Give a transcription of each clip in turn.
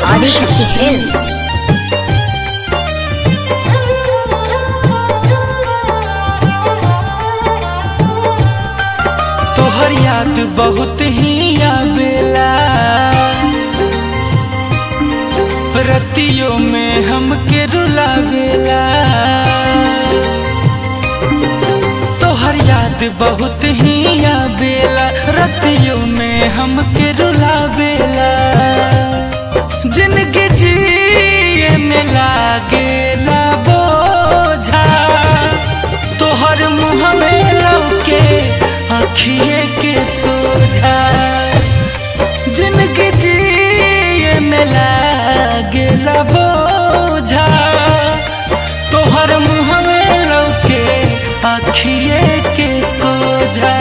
Adishakti films. तोहर याद बहुत ही आवेला, रतियों में हमके रुलावेला। तोहर याद बहुत ही आवेला, रतियों में हमके रुलावेला। जिंदगी जिए में लागेला बोझा, तोहर मुँह में लौके आँखिए के सोझा। जिंदगी जिए में लागेला बोझा, तोहर मुँह में लौके आँखिए के सोझा।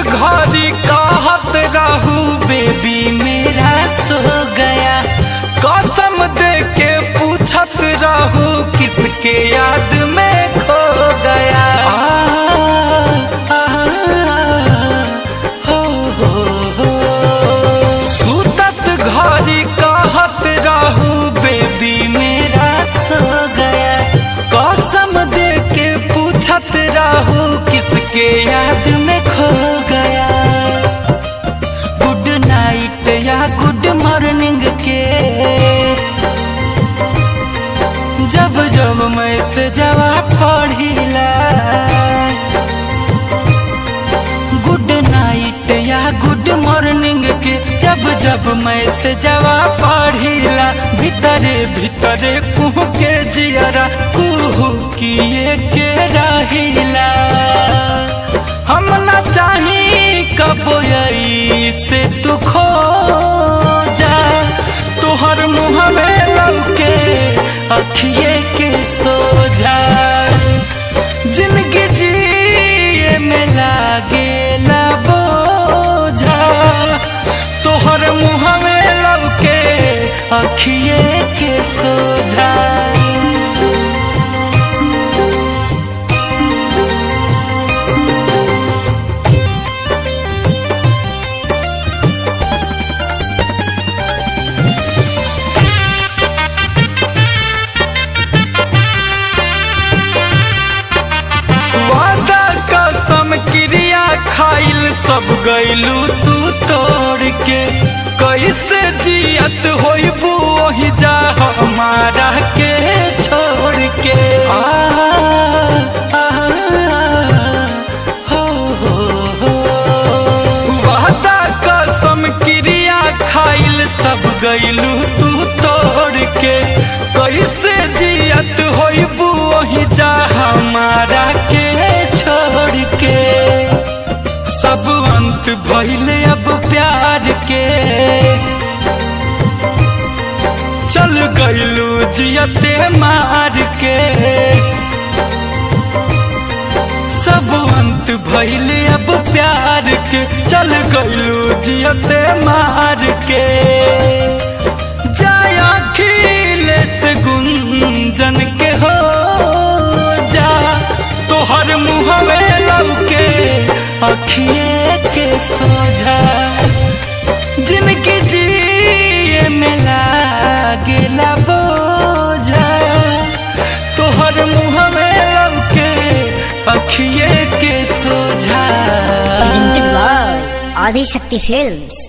घड़ी कहत रहू बेबी मेरा सो गया, कसम दे के पूछत रहू किसके याद में खो गया। सुतत घड़ी कहत रहू बेबी मेरा सो गया, कसम दे के पूछत रहू किसके याद में खो गया। गुड नाइट या गुड मॉर्निंग के जब जब मैसेजवा पढ़िला, गुड नाइट या गुड मॉर्निंग के जब जब मैसेजवा पढ़िला, भीतरे भीतरे कुहू के जियरा कुहू किए के रहिला। हम ना चाही कबो से तू खो जा, तोहर मुँह में लौके अखिए के सोझा। जिंदगी जिए में लागेला बोझा, तोहर मुँह में लौके अखिए के सोझा। क्रिया खाइल सब गइलू तू तोड़ के, कैसे जियत होइबू वही जा हमारा के छोड़ के। वादा कसम क्रिया खाइल सब गइलू तू तोड़ के, कैसे जियत होइबू वही जा हमारा के छोड़ के। सब अंत भइले अब प्यार के, चल गइलू जियते मार के। सब अंत भइले अब प्यार के, चल गइलू जियते मार के। जाया खिले से गुंजन के हो जा, तोहर मुँह में लौके अखिए के सोझा। जिंदगी जिए में लागेला बोझा, तोहर मुँह में लौके अखिए के सोझा। आदिशक्ति फिल्म्स।